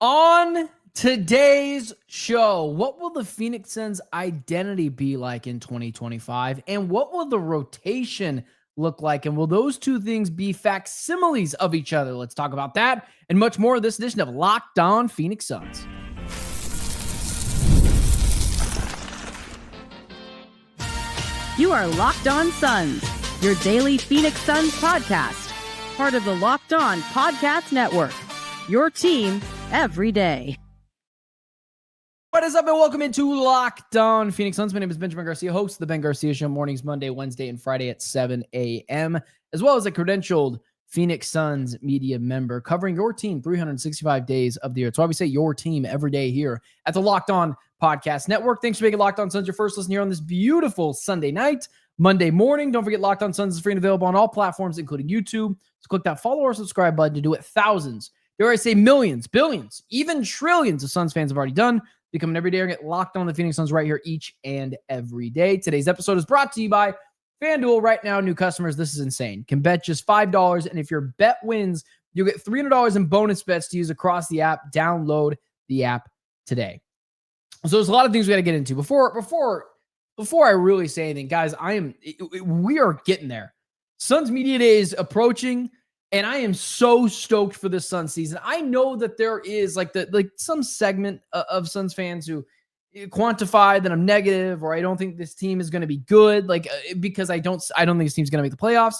On today's show, what will the Phoenix Suns identity be like in 2025? And what will the rotation look like? And will those two things be facsimiles of each other? Let's talk about that and much more of this edition of Locked On Phoenix Suns. You are Locked On Suns, your daily Phoenix Suns podcast, part of the Locked On Podcast Network, your team every day. What is up, and welcome into Locked On Phoenix Suns. My name is Benjamin Garcia, host of the Ben Garcia Show, mornings Monday, Wednesday, and Friday at 7 a.m., as well as a credentialed Phoenix Suns media member covering your team 365 days of the year. That's why we say your team every day here at the Locked On Podcast Network. Thanks for making Locked On Suns your first listen here on this beautiful Sunday night, Monday morning. Don't forget Locked On Suns is free and available on all platforms, including YouTube. So click that follow or subscribe button to do it. Thousands, dare I say millions, billions, even trillions of Suns fans have already done. Become an everyday and get locked on the Phoenix Suns right here each and every day. Today's episode is brought to you by FanDuel. Right now, new customers, this is insane. Can bet just $5, and if your bet wins, you'll get $300 in bonus bets to use across the app. Download the app today. So there's a lot of things we got to get into. Before I really say anything, guys, we are getting there. Suns Media Day is approaching, and I am so stoked for this Suns season. I know that there is like some segment of Suns fans who quantify that I'm negative, or I don't think this team is going to be good, because I don't think this team's going to make the playoffs.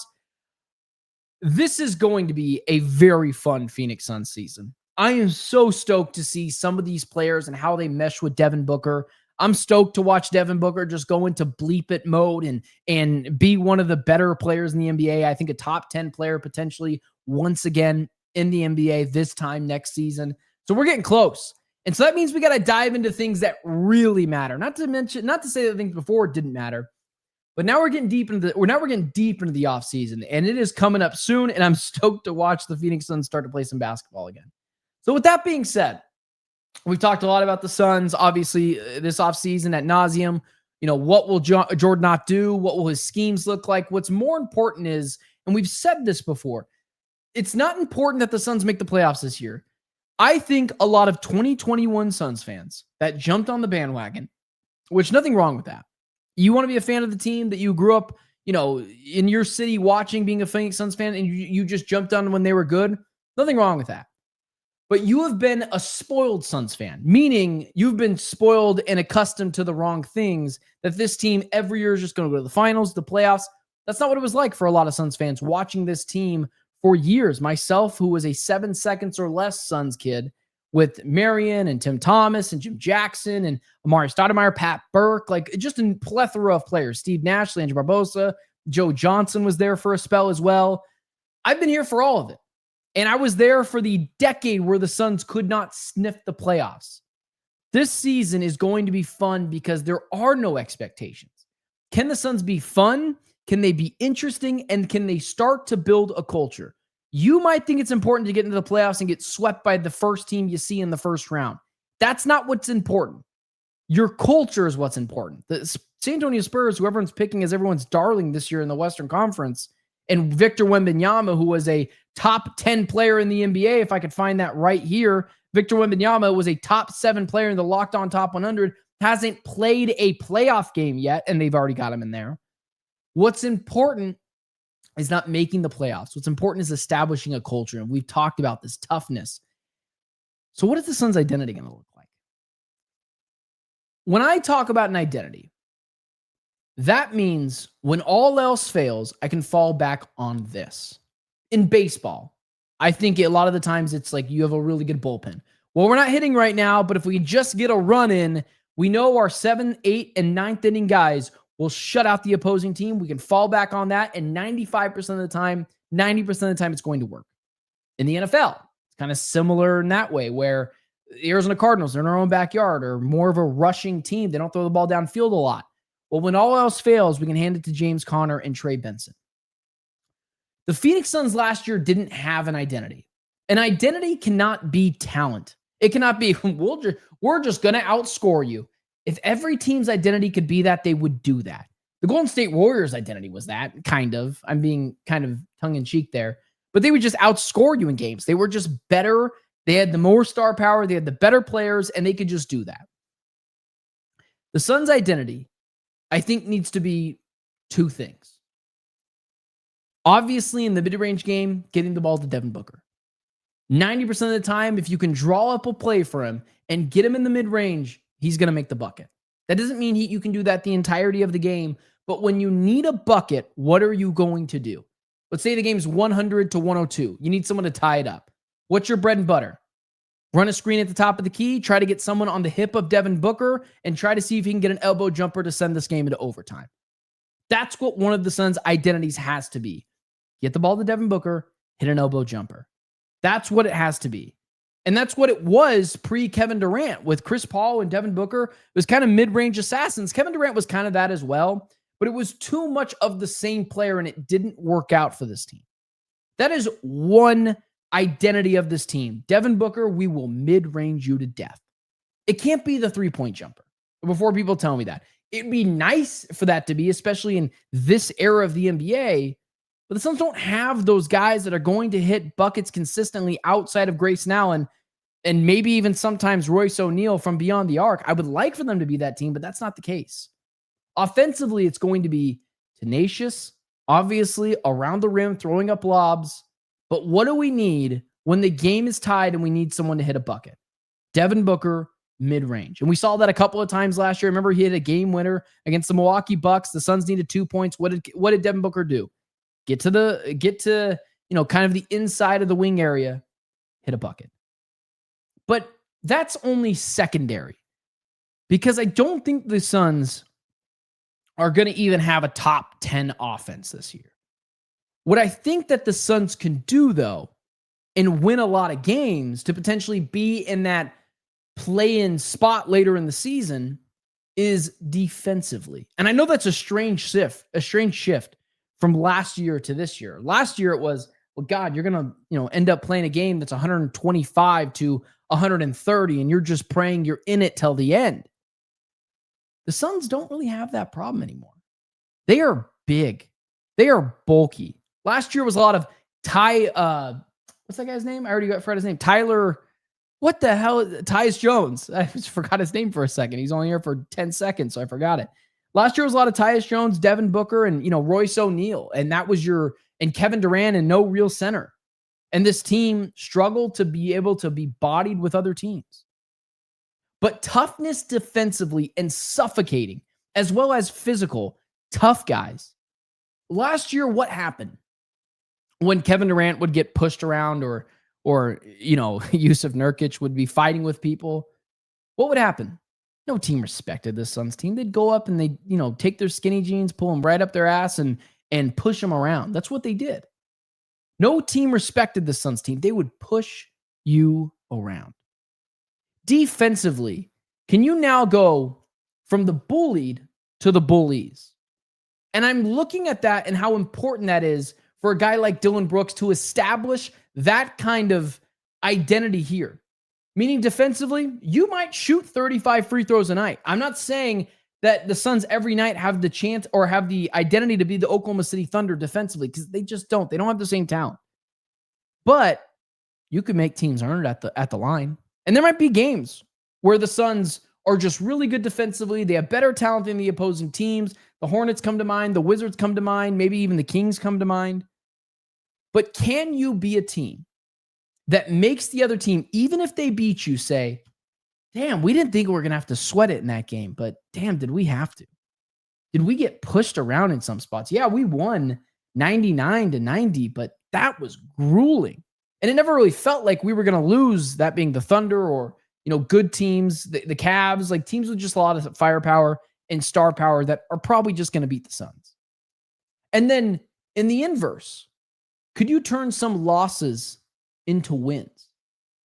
This is going to be a very fun Phoenix Suns season. I am so stoked to see some of these players and how they mesh with Devin Booker. I'm stoked to watch Devin Booker just go into bleep it mode and be one of the better players in the NBA. I think a top 10 player potentially once again in the NBA this time next season. So we're getting close. And so that means we got to dive into things that really matter. Not to say that things before didn't matter, but now we're getting deep into the offseason, and it is coming up soon. And I'm stoked to watch the Phoenix Suns start to play some basketball again. So with that being said, we've talked a lot about the Suns, obviously, this offseason ad nauseum. You know, what will Jordan not do? What will his schemes look like? What's more important is, and we've said this before, it's not important that the Suns make the playoffs this year. I think a lot of 2021 Suns fans that jumped on the bandwagon, which nothing wrong with that. You want to be a fan of the team that you grew up, in your city watching, being a Phoenix Suns fan, and you just jumped on when they were good. Nothing wrong with that. But you have been a spoiled Suns fan, meaning you've been spoiled and accustomed to the wrong things, that this team every year is just going to go to the finals, the playoffs. That's not what it was like for a lot of Suns fans watching this team for years. Myself, who was a 7 seconds or less Suns kid with Marion and Tim Thomas and Jim Jackson and Amari Stoudemire, Pat Burke, just a plethora of players. Steve Nash, Leandro Barbosa, Joe Johnson was there for a spell as well. I've been here for all of it. And I was there for the decade where the Suns could not sniff the playoffs. This season is going to be fun because there are no expectations. Can the Suns be fun? Can they be interesting? And can they start to build a culture? You might think it's important to get into the playoffs and get swept by the first team you see in the first round. That's not what's important. Your culture is what's important. The San Antonio Spurs, who everyone's picking as everyone's darling this year in the Western Conference, and Victor Wembanyama, who was a top 10 player in the NBA, if I could find that right here. Victor Wembanyama was a top 7 player in the Locked On Top 100, hasn't played a playoff game yet, and they've already got him in there. What's important is not making the playoffs. What's important is establishing a culture, and we've talked about this toughness. So what is the Suns' identity going to look like? When I talk about an identity, that means when all else fails, I can fall back on this. In baseball, I think a lot of the times it's like you have a really good bullpen. Well, we're not hitting right now, but if we just get a run in, we know our 7th, 8th, and 9th inning guys will shut out the opposing team. We can fall back on that, and 95% of the time, 90% of the time, it's going to work. In the NFL, it's kind of similar in that way, where the Arizona Cardinals, they're in their own backyard, are more of a rushing team. They don't throw the ball downfield a lot. Well, when all else fails, we can hand it to James Conner and Trey Benson. The Phoenix Suns last year didn't have an identity. An identity cannot be talent. It cannot be, we're just going to outscore you. If every team's identity could be that, they would do that. The Golden State Warriors' identity was that, kind of. I'm being kind of tongue-in-cheek there. But they would just outscore you in games. They were just better They had the more star power, they had the better players, and they could just do that. The Suns' identity, I think, needs to be two things. Obviously, in the mid-range game, getting the ball to Devin Booker. 90% of the time, if you can draw up a play for him and get him in the mid-range, he's going to make the bucket. That doesn't mean you can do that the entirety of the game, but when you need a bucket, what are you going to do? Let's say the game's 100 to 102. You need someone to tie it up. What's your bread and butter? Run a screen at the top of the key, try to get someone on the hip of Devin Booker, and try to see if he can get an elbow jumper to send this game into overtime. That's what one of the Suns' identities has to be. Get the ball to Devin Booker, hit an elbow jumper. That's what it has to be. And that's what it was pre-Kevin Durant with Chris Paul and Devin Booker. It was kind of mid-range assassins. Kevin Durant was kind of that as well, but it was too much of the same player and it didn't work out for this team. That is one identity of this team. Devin Booker, we will mid-range you to death. It can't be the three-point jumper. Before people tell me that. It'd be nice for that to be, especially in this era of the NBA, but the Suns don't have those guys that are going to hit buckets consistently outside of Grayson Allen and maybe even sometimes Royce O'Neal from beyond the arc. I would like for them to be that team, but that's not the case. Offensively, it's going to be tenacious, obviously around the rim, throwing up lobs. But what do we need when the game is tied and we need someone to hit a bucket? Devin Booker, mid-range. And we saw that a couple of times last year. Remember, he hit a game winner against the Milwaukee Bucks. The Suns needed 2 points. What did Devin Booker do? Get to kind of the inside of the wing area, hit a bucket. But that's only secondary because I don't think the Suns are going to even have a top 10 offense this year. What I think that the Suns can do, though, and win a lot of games to potentially be in that play-in spot later in the season is defensively. And I know that's a strange shift from last year to this year. Last year it was, well, God, you're going to, end up playing a game that's 125 to 130 and you're just praying you're in it till the end. The Suns don't really have that problem anymore. They are big. They are bulky. Last year was a lot of what's that guy's name? I already forgot his name. Tyler, what the hell? Tyus Jones. I just forgot his name for a second. He's only here for 10 seconds, so I forgot it. Last year was a lot of Tyus Jones, Devin Booker, and Royce O'Neal. And that was and Kevin Durant and no real center. And this team struggled to be able to be bodied with other teams. But toughness defensively and suffocating, as well as physical, tough guys. Last year, what happened? When Kevin Durant would get pushed around or Yusuf Nurkic would be fighting with people, what would happen? No team respected this Suns team. They'd go up and they'd, take their skinny jeans, pull them right up their ass and push them around. That's what they did. No team respected the Suns team. They would push you around. Defensively, can you now go from the bullied to the bullies? And I'm looking at that and how important that is for a guy like Dillon Brooks to establish that kind of identity here. Meaning defensively, you might shoot 35 free throws a night. I'm not saying that the Suns every night have the chance or have the identity to be the Oklahoma City Thunder defensively because they just don't. They don't have the same talent. But you could make teams earn it at the line. And there might be games where the Suns are just really good defensively. They have better talent than the opposing teams. The Hornets come to mind. The Wizards come to mind. Maybe even the Kings come to mind. But can you be a team that makes the other team, even if they beat you, say, damn, we didn't think we were going to have to sweat it in that game, but damn, did we have to? Did we get pushed around in some spots? Yeah, we won 99-90, but that was grueling. And it never really felt like we were going to lose, that being the Thunder or, good teams, the Cavs, like teams with just a lot of firepower and star power that are probably just going to beat the Suns. And then in the inverse, could you turn some losses into wins?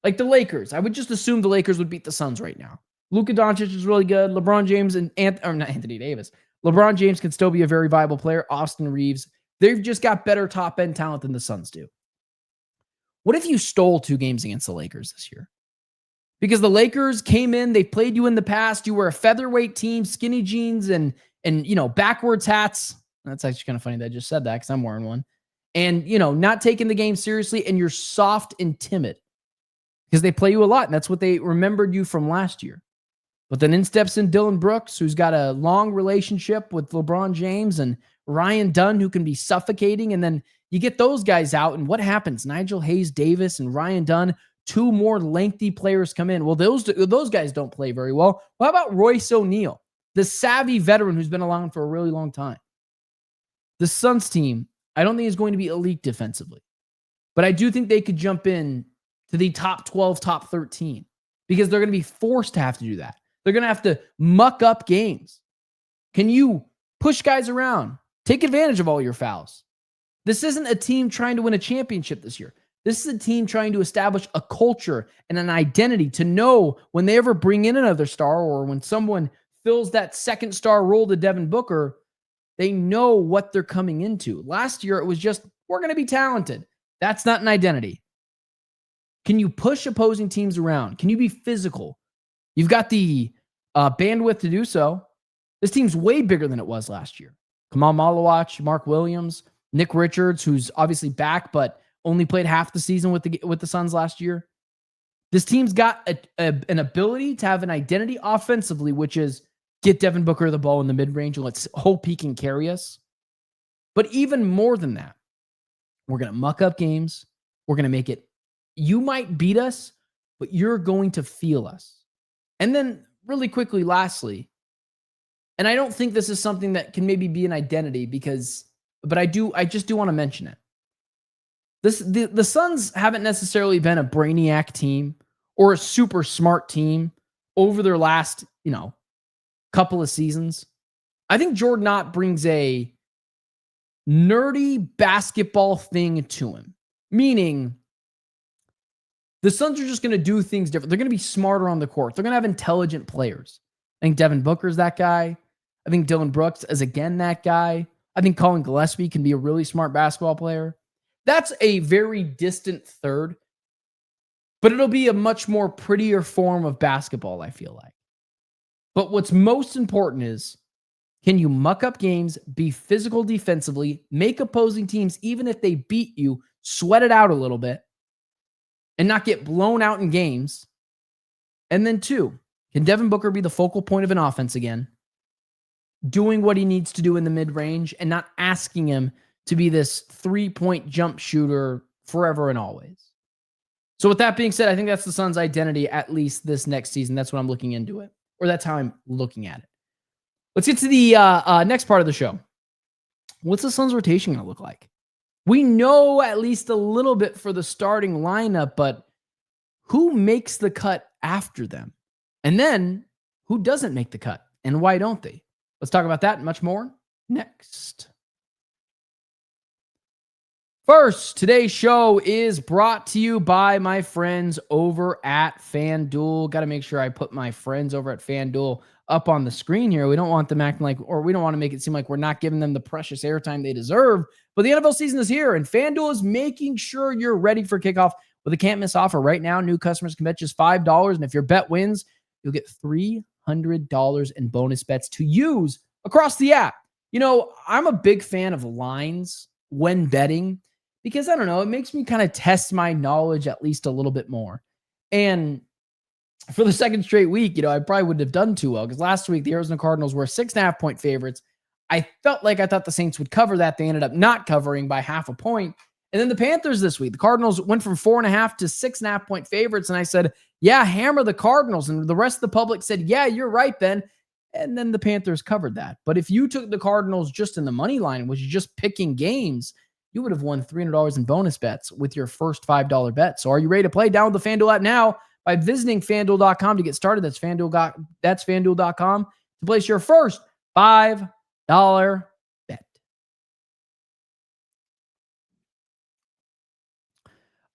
Like the Lakers. I would just assume the Lakers would beat the Suns right now. Luka Doncic is really good. LeBron James and not Anthony Davis. LeBron James can still be a very viable player. Austin Reeves. They've just got better top-end talent than the Suns do. What if you stole 2 games against the Lakers this year? Because the Lakers came in, they played you in the past. You were a featherweight team, skinny jeans and backwards hats. That's actually kind of funny that I just said that because I'm wearing one. And, not taking the game seriously, and you're soft and timid. because they play you a lot, and that's what they remembered you from last year. But then in steps in Dillon Brooks, who's got a long relationship with LeBron James, and Ryan Dunn, who can be suffocating. And then you get those guys out, and what happens? Nigel Hayes-Davis and Ryan Dunn, two more lengthy players come in. Well, those guys don't play very well. How about Royce O'Neal, the savvy veteran who's been around for a really long time? The Suns team, I don't think is going to be elite defensively, but I do think they could jump in to the top 12, top 13, because they're going to be forced to have to do that. They're going to have to muck up games. Can you push guys around? Take advantage of all your fouls. This isn't a team trying to win a championship this year. This is a team trying to establish a culture and an identity to know when they ever bring in another star, or when someone fills that second star role to Devin Booker, they know what they're coming into. Last year, it was just, we're going to be talented. That's not an identity. Can you push opposing teams around? Can you be physical? You've got the bandwidth to do so. This team's way bigger than it was last year. Kamal Malawach, Mark Williams, Nick Richards, who's obviously back, but only played half the season with the Suns last year. This team's got an ability to have an identity offensively, which is get Devin Booker the ball in the mid-range and let's hope he can carry us. But even more than that, we're going to muck up games. We're going to make it, you might beat us, but you're going to feel us. And then really quickly, lastly, and I don't think this is something that can maybe be an identity but I just do want to mention it. The Suns haven't necessarily been a brainiac team or a super smart team over their last, couple of seasons. I think Jordan Knott brings a nerdy basketball thing to him, meaning the Suns are just going to do things different. They're going to be smarter on the court. They're going to have intelligent players. I think Devin Booker's that guy. I think Dillon Brooks is again that guy. I think Colin Gillespie can be a really smart basketball player. That's a very distant third, but it'll be a much more prettier form of basketball, I feel like. But what's most important is, can you muck up games, be physical defensively, make opposing teams, even if they beat you, sweat it out a little bit, and not get blown out in games? And then 2, can Devin Booker be the focal point of an offense again, doing what he needs to do in the mid-range and not asking him to be this 3-point jump shooter forever and always? So with that being said, I think that's the Suns' identity, at least this next season. That's what I'm looking into it, or that's how I'm looking at it. Let's get to the next part of the show. What's the Suns' rotation going to look like? We know at least a little bit for the starting lineup, but who makes the cut after them? And then who doesn't make the cut, and why don't they? Let's talk about that and much more next. First, today's show is brought to you by my friends over at FanDuel. Got to make sure I put my friends over at FanDuel up on the screen here. We don't want them acting like, or we don't want to make it seem like we're not giving them the precious airtime they deserve. But the NFL season is here, and FanDuel is making sure you're ready for kickoff with a can't-miss offer. Right now, new customers can bet just $5, and if your bet wins, you'll get $300 in bonus bets to use across the app. I'm a big fan of lines when betting, because I don't know, it makes me kind of test my knowledge at least a little bit more. And for the second straight week, I probably wouldn't have done too well, because last week the Arizona Cardinals were 6.5-point favorites. I thought the Saints would cover that. They ended up not covering by half a point. And then the Panthers this week, the Cardinals went from 4.5 to 6.5-point favorites. And I said, yeah, hammer the Cardinals. And the rest of the public said, yeah, you're right, Ben. And then the Panthers covered that. But if you took the Cardinals just in the money line, which is just picking games, you would have won $300 in bonus bets with your first $5 bet. So are you ready to play? Download the FanDuel app now by visiting FanDuel.com to get started. That's FanDuel.com to place your first $5 bet.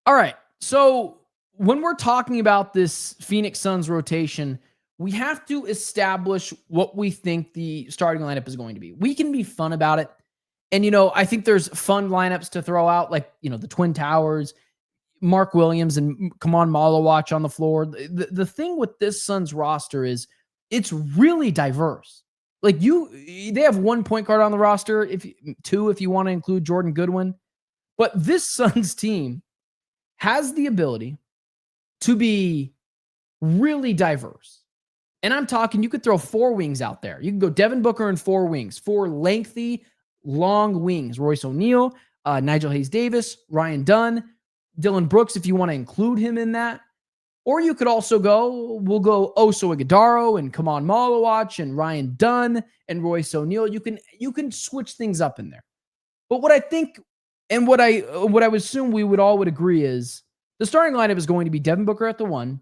All right. So when we're talking about this Phoenix Suns rotation, we have to establish what we think the starting lineup is going to be. We can be fun about it. And, I think there's fun lineups to throw out, like, the Twin Towers, Mark Williams and Kamal Malawach on the floor. The thing with this Suns roster is it's really diverse. Like they have 1 point guard on the roster, if you want to include Jordan Goodwin. But this Suns team has the ability to be really diverse. And I'm talking, you could throw 4 wings out there. You can go Devin Booker and 4 wings, 4 lengthy, long wings. Royce O'Neal, Nigel Hayes-Davis, Ryan Dunn, Dylan Brooks, if you want to include him in that. Or you could also we'll go Oso Ighodaro and Kaman Malawach and Ryan Dunn and Royce O'Neal. You can switch things up in there. But what I think and what I would assume we would agree is the starting lineup is going to be Devin Booker at the 1,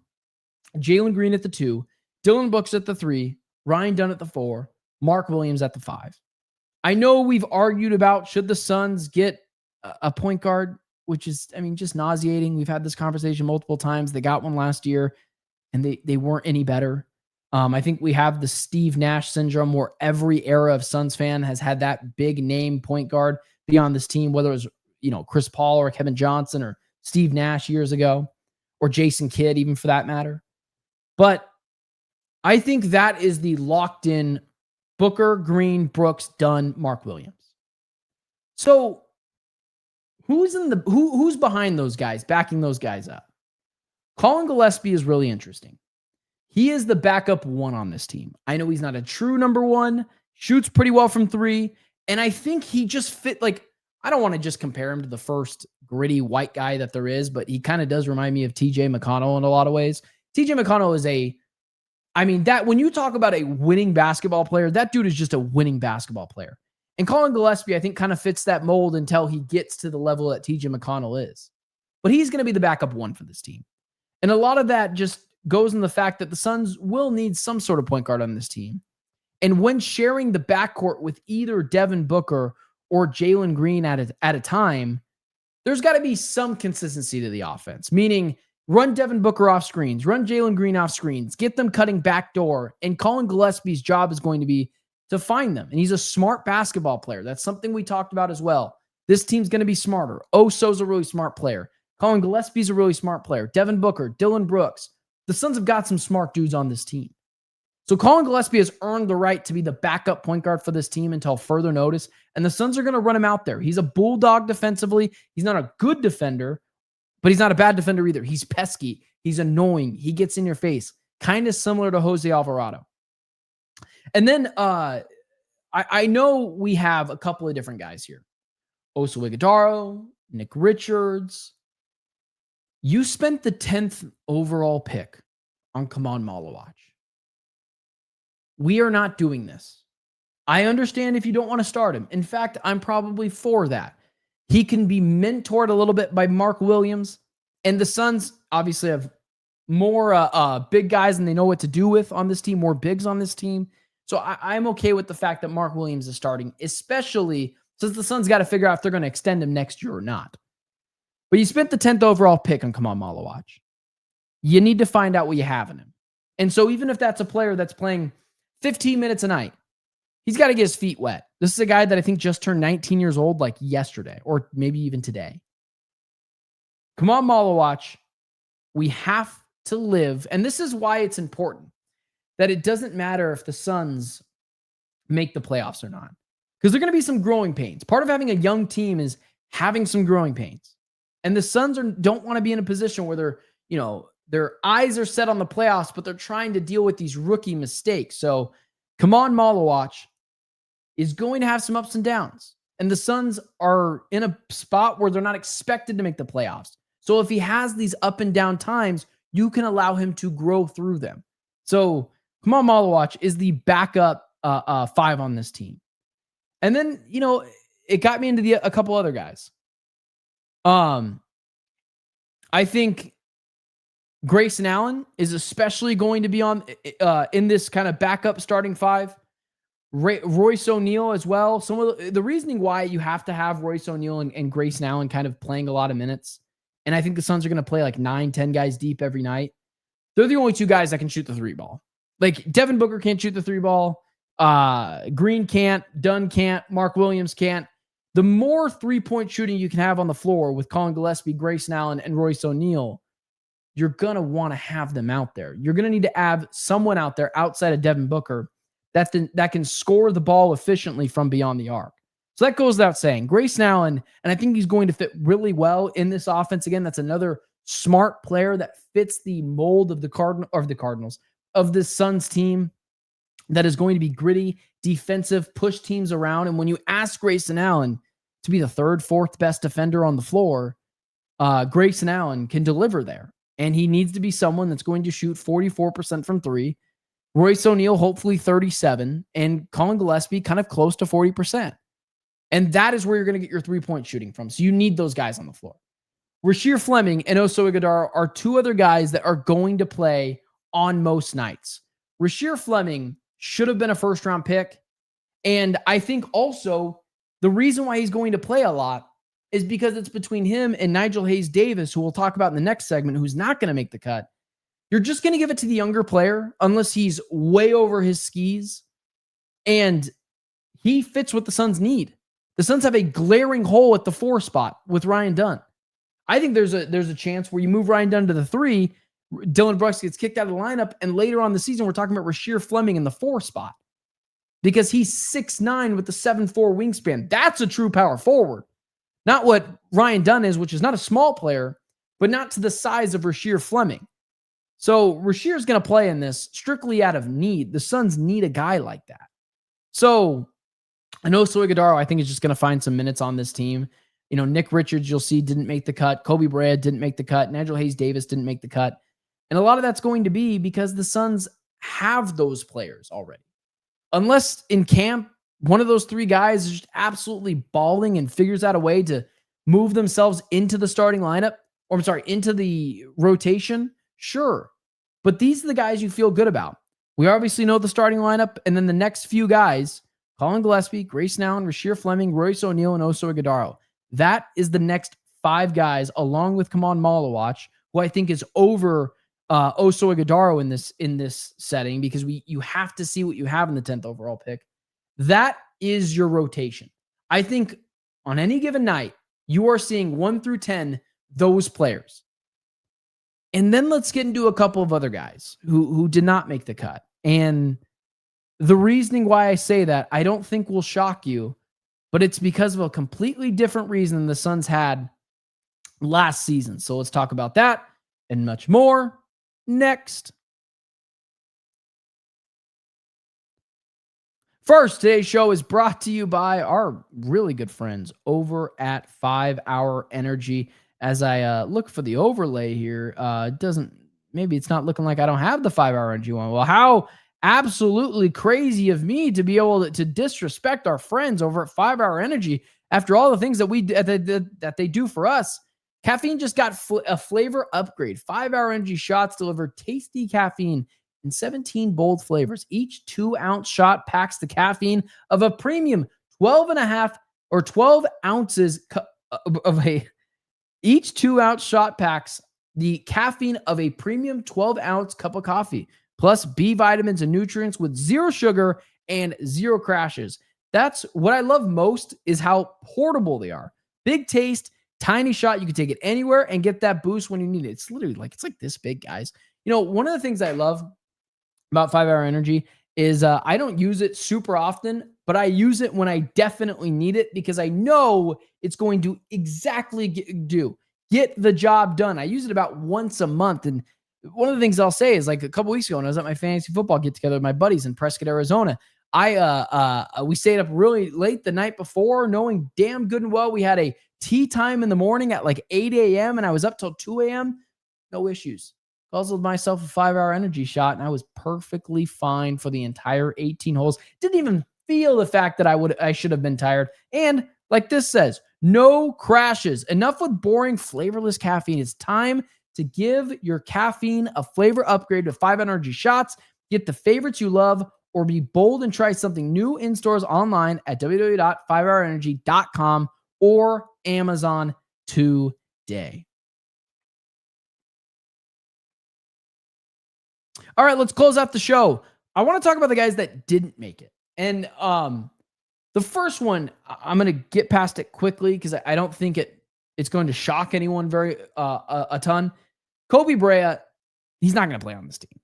Jalen Green at the 2, Dylan Brooks at the 3, Ryan Dunn at the 4, Mark Williams at the 5. I know we've argued about should the Suns get a point guard, which is, just nauseating. We've had this conversation multiple times. They got one last year, and they weren't any better. I think we have the Steve Nash syndrome where every era of Suns fan has had that big name point guard be on this team, whether it was, Chris Paul or Kevin Johnson or Steve Nash years ago, or Jason Kidd, even for that matter. But I think that is the locked in Booker, Green, Brooks, Dunn, Mark Williams. So who's behind those guys, backing those guys up? Colin Gillespie is really interesting. He is the backup 1 on this team. I know he's not a true number 1, shoots pretty well from 3, and I think he just fit, I don't want to just compare him to the first gritty white guy that there is, but he kind of does remind me of TJ McConnell in a lot of ways. TJ McConnell is that when you talk about a winning basketball player, that dude is just a winning basketball player. And Colin Gillespie, I think, kind of fits that mold until he gets to the level that TJ McConnell is. But he's going to be the backup 1 for this team. And a lot of that just goes in the fact that the Suns will need some sort of point guard on this team. And when sharing the backcourt with either Devin Booker or Jalen Green at a time, there's got to be some consistency to the offense, meaning run Devin Booker off screens, run Jalen Green off screens, get them cutting backdoor. And Colin Gillespie's job is going to be to find them. And he's a smart basketball player. That's something we talked about as well. This team's going to be smarter. Oso's a really smart player. Colin Gillespie's a really smart player. Devin Booker, Dylan Brooks. The Suns have got some smart dudes on this team. So Colin Gillespie has earned the right to be the backup point guard for this team until further notice. And the Suns are going to run him out there. He's a bulldog defensively. He's not a good defender, but he's not a bad defender either. He's pesky. He's annoying. He gets in your face. Kind of similar to Jose Alvarado. And then I know we have a couple of different guys here. Oso Ighodaro, Nick Richards. You spent the 10th overall pick on Kaman Malawach. We are not doing this. I understand if you don't want to start him. In fact, I'm probably for that. He can be mentored a little bit by Mark Williams. And the Suns obviously have more big guys than they know what to do with on this team, more bigs on this team. So I'm okay with the fact that Mark Williams is starting, especially since the Suns got to figure out if they're going to extend him next year or not. But you spent the 10th overall pick on Kaman Malawach. You need to find out what you have in him. And so even if that's a player that's playing 15 minutes a night, he's got to get his feet wet. This is a guy that I think just turned 19 years old like yesterday or maybe even today. Kaman Malawach, we have to live, and this is why it's important that it doesn't matter if the Suns make the playoffs or not, because there are going to be some growing pains. Part of having a young team is having some growing pains. And the Suns don't want to be in a position where their eyes are set on the playoffs, but they're trying to deal with these rookie mistakes. So Kaman Malawach is going to have some ups and downs. And the Suns are in a spot where they're not expected to make the playoffs. So if he has these up and down times, you can allow him to grow through them. So Kaman Malawach is the backup 5 on this team. And then, it got me into a couple other guys. I think Grayson Allen is especially going to be on in this kind of backup starting 5. Royce O'Neal as well. Some of the reasoning why you have to have Royce O'Neal and Grayson Allen kind of playing a lot of minutes. And I think the Suns are going to play like 9-10 guys deep every night. They're the only 2 guys that can shoot the 3 ball. Like Devin Booker can't shoot the 3 ball. Green can't. Dunn can't. Mark Williams can't. The more 3-point shooting you can have on the floor with Colin Gillespie, Grayson Allen, and Royce O'Neal, you're going to want to have them out there. You're going to need to have someone out there outside of Devin Booker that can score the ball efficiently from beyond the arc. So that goes without saying. Grayson Allen, and I think he's going to fit really well in this offense. Again, that's another smart player that fits the mold of the Cardinals, of this Suns team that is going to be gritty, defensive, push teams around. And when you ask Grayson Allen to be the third, fourth best defender on the floor, Grayson Allen can deliver there. And he needs to be someone that's going to shoot 44% from three. Royce O'Neal, hopefully 37, and Colin Gillespie kind of close to 40%. And that is where you're going to get your three-point shooting from. So you need those guys on the floor. Rasheer Fleming and Oso Ighodaro are two other guys that are going to play on most nights. Rasheer Fleming should have been a first-round pick. And I think also the reason why he's going to play a lot is because it's between him and Nigel Hayes-Davis, who we'll talk about in the next segment, who's not going to make the cut. You're just going to give it to the younger player unless he's way over his skis. And he fits what the Suns need. The Suns have a glaring hole at the 4 spot with Ryan Dunn. I think there's a chance where you move Ryan Dunn to the 3, Dylan Brooks gets kicked out of the lineup, and later on in the season, we're talking about Rasheer Fleming in the 4 spot because he's 6'9" with the 7'4" wingspan. That's a true power forward. Not what Ryan Dunn is, which is not a small player, but not to the size of Rasheer Fleming. So Rasheer's going to play in this strictly out of need. The Suns need a guy like that. So I know Oso Ighodaro, I think, is just going to find some minutes on this team. You know, Nick Richards, you'll see, didn't make the cut. Kobe Bryant didn't make the cut. Nigel Hayes-Davis didn't make the cut. And a lot of that's going to be because the Suns have those players already. Unless in camp, one of those 3 guys is just absolutely balling and figures out a way to move themselves into the starting lineup, or into the rotation, sure. But these are the guys you feel good about. We obviously know the starting lineup, and then the next few guys, Colin Gillespie, Grayson Allen, Rasheer Fleming, Royce O'Neal, and Oso Ighodaro. That is the next 5 guys, along with Kaman Malawach, who I think is over Oso Ighodaro in this setting, because you have to see what you have in the 10th overall pick. That is your rotation. I think on any given night, you are seeing 1 through 10, those players. And then let's get into a couple of other guys who did not make the cut. And the reasoning why I say that, I don't think will shock you, but it's because of a completely different reason than the Suns had last season. So let's talk about that and much more next. First, today's show is brought to you by our really good friends over at 5 Hour Energy. As I look for the overlay here, maybe it's not looking like I don't have the 5 Hour Energy one. Well, how absolutely crazy of me to be able to disrespect our friends over at 5 Hour Energy after all the things that they do for us. Caffeine just got a flavor upgrade. 5 Hour Energy shots deliver tasty caffeine in 17 bold flavors. Each 2-ounce shot packs the caffeine of a premium 12 ounces of a. Each 2-ounce shot packs the caffeine of a premium 12-ounce cup of coffee, plus B vitamins and nutrients with 0 sugar and 0 crashes. That's what I love most, is how portable they are. Big taste, tiny shot. You can take it anywhere and get that boost when you need it. It's literally it's like this big, guys. You know, one of the things I love about 5 Hour Energy is I don't use it super often, but I use it when I definitely need it because I know it's going to exactly get the job done. I use it about once a month. And one of the things I'll say is, like, a couple weeks ago when I was at my fantasy football get together with my buddies in Prescott, Arizona, we stayed up really late the night before, knowing damn good and well we had a tea time in the morning at like 8 a.m. and I was up till 2 a.m. No issues. Guzzled myself a 5 Hour Energy shot, and I was perfectly fine for the entire 18 holes. Didn't even feel the fact that I should have been tired. And like this says, no crashes. Enough with boring, flavorless caffeine. It's time to give your caffeine a flavor upgrade with 5 Energy shots. Get the favorites you love, or be bold and try something new in stores online at www.5hourenergy.com or Amazon today. All right, let's close out the show. I want to talk about the guys that didn't make it. And the first one, I'm going to get past it quickly because I don't think it's going to shock anyone a ton. Kobe Bryant, he's not going to play on this team.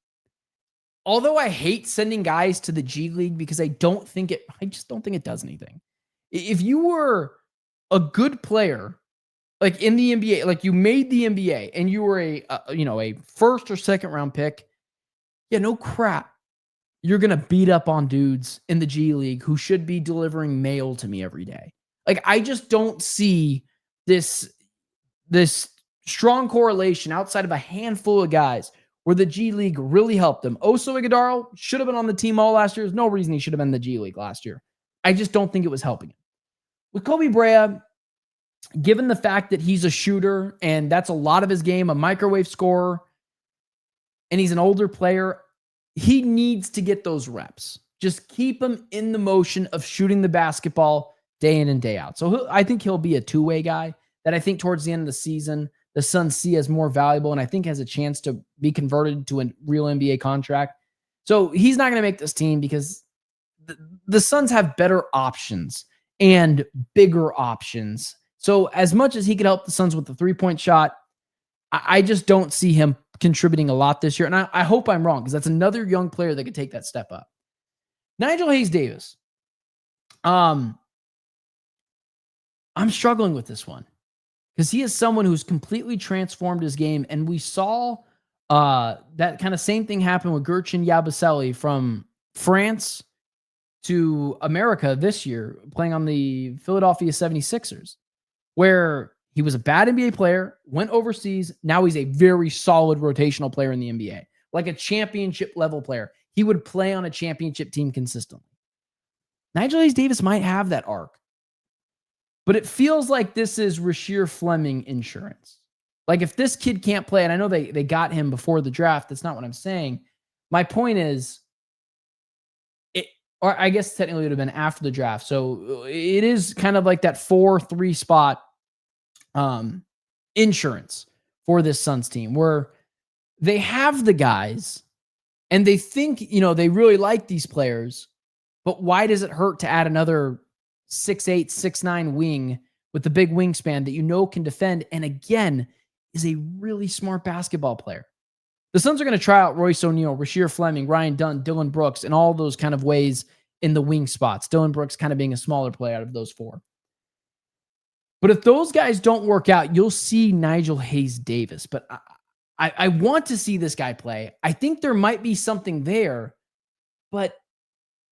Although I hate sending guys to the G League because I just don't think it does anything. If you were a good player like in the NBA, like you made the NBA and you were a first or second round pick. Yeah, no crap. You're going to beat up on dudes in the G League who should be delivering mail to me every day. Like, I just don't see this strong correlation outside of a handful of guys where the G League really helped them. Oso Ighodaro should have been on the team all last year. There's no reason he should have been in the G League last year. I just don't think it was helping him. With Kobe Bryant, given the fact that he's a shooter and that's a lot of his game, a microwave scorer, and he's an older player, he needs to get those reps. Just keep him in the motion of shooting the basketball day in and day out. So I think he'll be a two-way guy that I think towards the end of the season, the Suns see as more valuable and I think has a chance to be converted to a real NBA contract. So he's not going to make this team because the Suns have better options and bigger options. So as much as he could help the Suns with the three-point shot, I just don't see him contributing a lot this year. And I hope I'm wrong because that's another young player that could take that step up. Nigel Hayes-Davis. I'm struggling with this one because he is someone who's completely transformed his game. And we saw that kind of same thing happen with Gertrude Yabusele from France to America this year, playing on the Philadelphia 76ers, where he was a bad NBA player, went overseas. Now he's a very solid rotational player in the NBA, like a championship level player. He would play on a championship team consistently. Nigel Hayes-Davis might have that arc, but it feels like this is Rasheer Fleming insurance. Like if this kid can't play, and I know they got him before the draft. That's not what I'm saying. My point is, or I guess technically it would have been after the draft. So it is kind of like that 4-3 spot insurance for this Suns team where they have the guys and they think, they really like these players, but why does it hurt to add another 6'8", 6'9" wing with the big wingspan that can defend and again is a really smart basketball player? The Suns are going to try out Royce O'Neal, Rasheer Fleming, Ryan Dunn, Dillon Brooks, and all those kind of ways in the wing spots. Dillon Brooks kind of being a smaller player out of those four. But if those guys don't work out, you'll see Nigel Hayes-Davis. But I want to see this guy play. I think there might be something there, but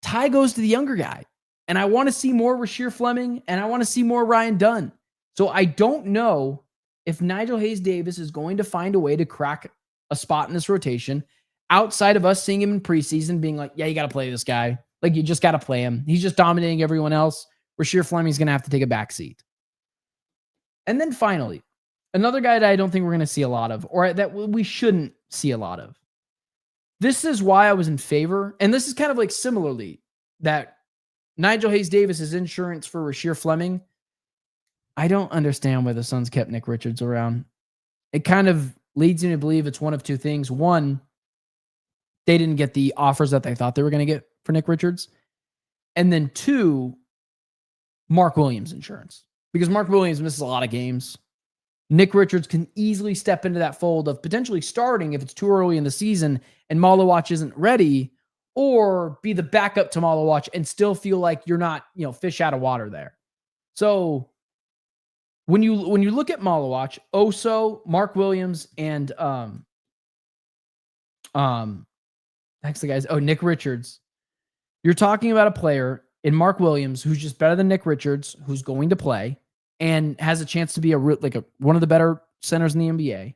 Ty goes to the younger guy. And I want to see more Rasheer Fleming, and I want to see more Ryan Dunn. So I don't know if Nigel Hayes-Davis is going to find a way to crack a spot in this rotation outside of us seeing him in preseason being like, yeah, you got to play this guy. Like, you just got to play him. He's just dominating everyone else. Rasheer Fleming's going to have to take a back seat. And then finally, another guy that I don't think we're going to see a lot of, or that we shouldn't see a lot of. This is why I was in favor, and this is kind of like similarly, that Nigel Hayes-Davis is insurance for Rasheer Fleming. I don't understand why the Suns kept Nick Richards around. It kind of leads me to believe it's one of two things. One, they didn't get the offers that they thought they were going to get for Nick Richards. And then two, Mark Williams insurance. Because Mark Williams misses a lot of games. Nick Richards can easily step into that fold of potentially starting if it's too early in the season and Malawach isn't ready, or be the backup to Malawach and still feel like you're not, fish out of water there. So when you look at Malawach, Oso, Mark Williams, and Nick Richards, you're talking about a player in Mark Williams who's just better than Nick Richards, who's going to play and has a chance to be one of the better centers in the NBA.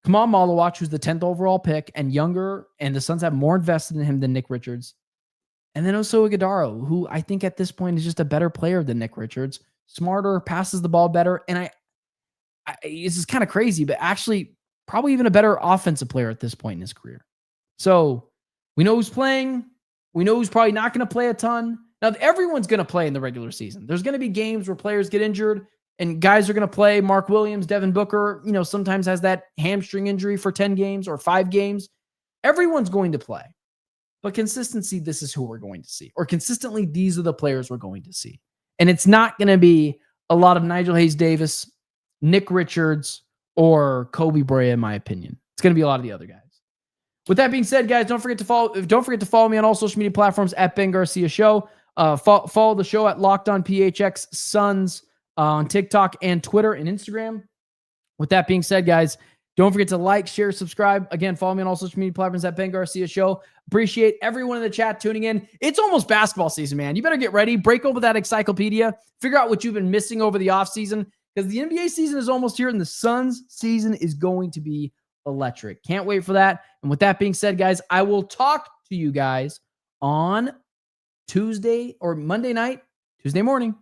Kamal Malawach, who's the 10th overall pick and younger, and the Suns have more invested in him than Nick Richards. And then Oso Ighodaro, who I think at this point is just a better player than Nick Richards, smarter, passes the ball better. And this is kind of crazy, but actually probably even a better offensive player at this point in his career. So we know who's playing. We know who's probably not going to play a ton. Now, everyone's going to play in the regular season. There's going to be games where players get injured and guys are going to play. Mark Williams, Devin Booker, sometimes has that hamstring injury for 10 games or 5 games. Everyone's going to play. But consistency, this is who we're going to see. Or consistently, these are the players we're going to see. And it's not going to be a lot of Nigel Hayes-Davis, Nick Richards, or Kobe Bryant, in my opinion. It's going to be a lot of the other guys. With that being said, guys, don't forget to follow me on all social media platforms at Ben Garcia Show. Follow the show at Locked On PHX Suns on TikTok and Twitter and Instagram. With that being said, guys, don't forget to like, share, subscribe. Again, follow me on all social media platforms at Ben Garcia Show. Appreciate everyone in the chat tuning in. It's almost basketball season, man. You better get ready. Break open that encyclopedia. Figure out what you've been missing over the offseason, because the NBA season is almost here and the Suns season is going to be electric. Can't wait for that. And with that being said, guys, I will talk to you guys on Tuesday or Monday night, Tuesday morning.